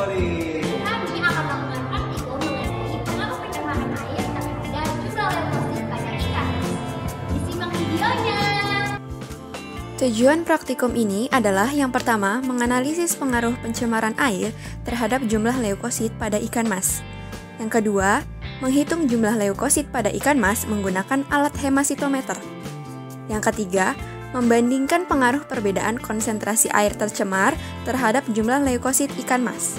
Kami akan melakukan praktikum mengenai pengaruh pencemaran air terhadap jumlah leukosit pada ikan. Disimak videonya. Tujuan praktikum ini adalah yang pertama, menganalisis pengaruh pencemaran air terhadap jumlah leukosit pada ikan mas. Yang kedua, menghitung jumlah leukosit pada ikan mas menggunakan alat hemasitometer. Yang ketiga, membandingkan pengaruh perbedaan konsentrasi air tercemar terhadap jumlah leukosit ikan mas.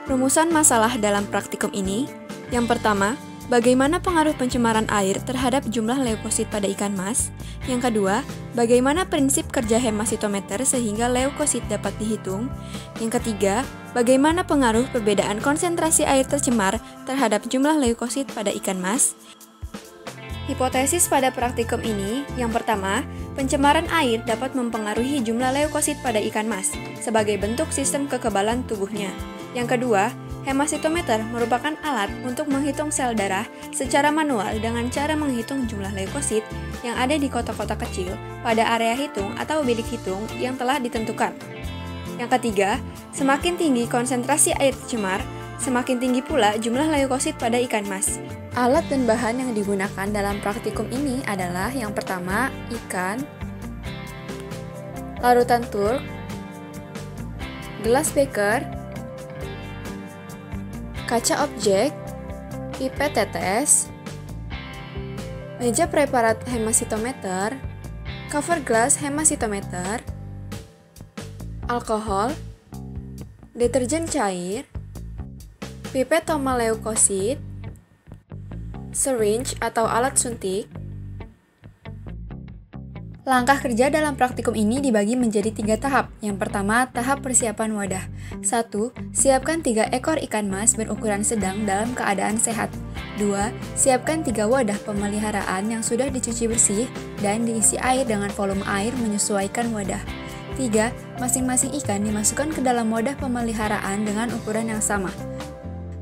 Rumusan masalah dalam praktikum ini, yang pertama, bagaimana pengaruh pencemaran air terhadap jumlah leukosit pada ikan mas? Yang kedua, bagaimana prinsip kerja hemasitometer sehingga leukosit dapat dihitung? Yang ketiga, bagaimana pengaruh perbedaan konsentrasi air tercemar terhadap jumlah leukosit pada ikan mas? Hipotesis pada praktikum ini, yang pertama, pencemaran air dapat mempengaruhi jumlah leukosit pada ikan mas sebagai bentuk sistem kekebalan tubuhnya. Yang kedua, hemasitometer merupakan alat untuk menghitung sel darah secara manual dengan cara menghitung jumlah leukosit yang ada di kotak-kotak kecil pada area hitung atau bilik hitung yang telah ditentukan. Yang ketiga, semakin tinggi konsentrasi air tercemar, semakin tinggi pula jumlah leukosit pada ikan mas. Alat dan bahan yang digunakan dalam praktikum ini adalah yang pertama, ikan, larutan turk, gelas beker, kaca objek, pipet tetes, meja preparat hemasitometer, cover glass hemasitometer, alkohol, deterjen cair, pipet toma leukosit, syringe atau alat suntik. Langkah kerja dalam praktikum ini dibagi menjadi 3 tahap. Yang pertama, tahap persiapan wadah. 1. Siapkan 3 ekor ikan mas berukuran sedang dalam keadaan sehat. 2. Siapkan 3 wadah pemeliharaan yang sudah dicuci bersih dan diisi air dengan volume air menyesuaikan wadah. 3. Masing-masing ikan dimasukkan ke dalam wadah pemeliharaan dengan ukuran yang sama.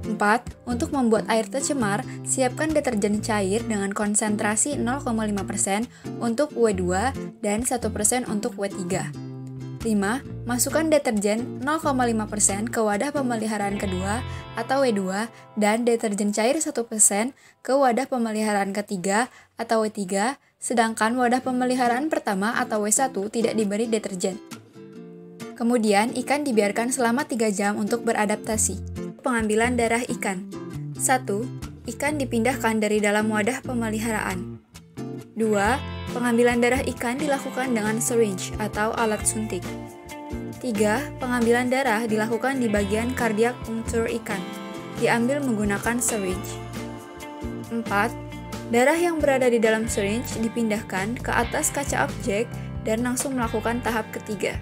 4. Untuk membuat air tercemar, siapkan deterjen cair dengan konsentrasi 0,5% untuk W2 dan 1% untuk W3. 5. Masukkan deterjen 0,5% ke wadah pemeliharaan kedua atau W2 dan deterjen cair 1% ke wadah pemeliharaan ketiga atau W3, sedangkan wadah pemeliharaan pertama atau W1 tidak diberi deterjen. Kemudian, ikan dibiarkan selama 3 jam untuk beradaptasi. Pengambilan darah ikan. 1. Ikan dipindahkan dari dalam wadah pemeliharaan. 2. Pengambilan darah ikan dilakukan dengan syringe atau alat suntik. 3. Pengambilan darah dilakukan di bagian kardiak punctur ikan. Diambil menggunakan syringe. 4. Darah yang berada di dalam syringe dipindahkan ke atas kaca objek dan langsung melakukan tahap ketiga.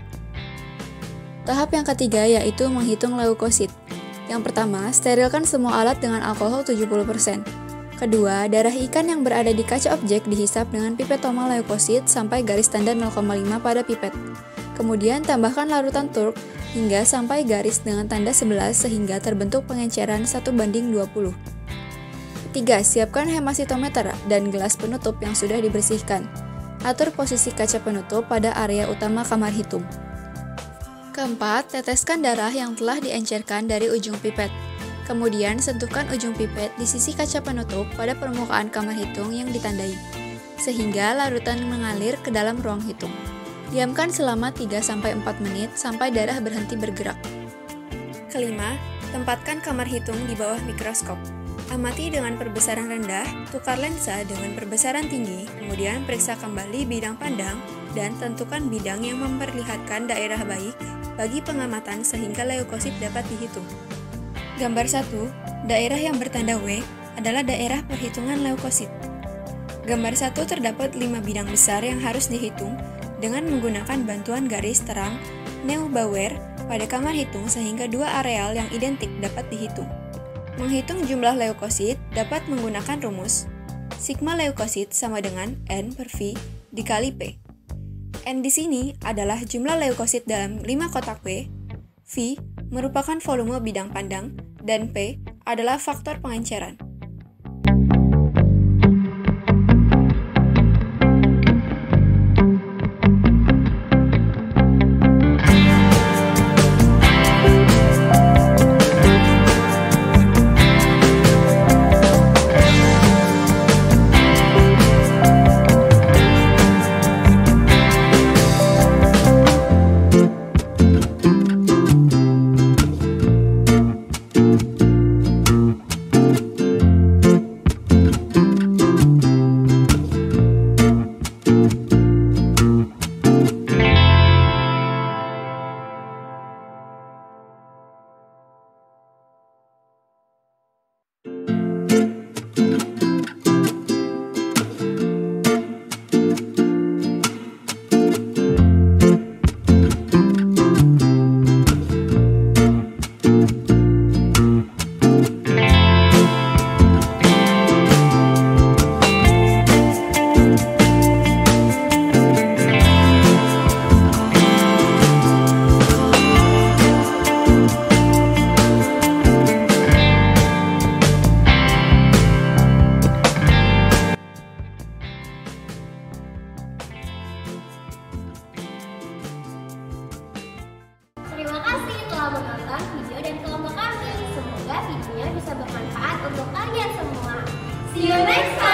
Tahap yang ketiga yaitu menghitung leukosit. Yang pertama, sterilkan semua alat dengan alkohol 70%. Kedua, darah ikan yang berada di kaca objek dihisap dengan pipet toma leukosit sampai garis tanda 0,5 pada pipet. Kemudian tambahkan larutan turk hingga sampai garis dengan tanda 11 sehingga terbentuk pengenceran 1:20. Ketiga, siapkan hemasitometer dan gelas penutup yang sudah dibersihkan. Atur posisi kaca penutup pada area utama kamar hitung. Keempat, teteskan darah yang telah diencerkan dari ujung pipet. Kemudian, sentuhkan ujung pipet di sisi kaca penutup pada permukaan kamar hitung yang ditandai, sehingga larutan mengalir ke dalam ruang hitung. Diamkan selama 3-4 menit sampai darah berhenti bergerak. Kelima, tempatkan kamar hitung di bawah mikroskop. Amati dengan perbesaran rendah, tukar lensa dengan perbesaran tinggi, kemudian periksa kembali bidang pandang, dan tentukan bidang yang memperlihatkan daerah baik bagi pengamatan sehingga leukosit dapat dihitung. Gambar 1, daerah yang bertanda W adalah daerah perhitungan leukosit. Gambar 1 terdapat 5 bidang besar yang harus dihitung dengan menggunakan bantuan garis terang Neubauer pada kamar hitung sehingga 2 areal yang identik dapat dihitung. Menghitung jumlah leukosit dapat menggunakan rumus sigma leukosit sama dengan N per V dikali P. N di sini adalah jumlah leukosit dalam 5 kotak W, V merupakan volume bidang pandang, dan P adalah faktor pengenceran. tonton video dan kelompok kami. Semoga videonya bisa bermanfaat untuk kalian semua. See you next time!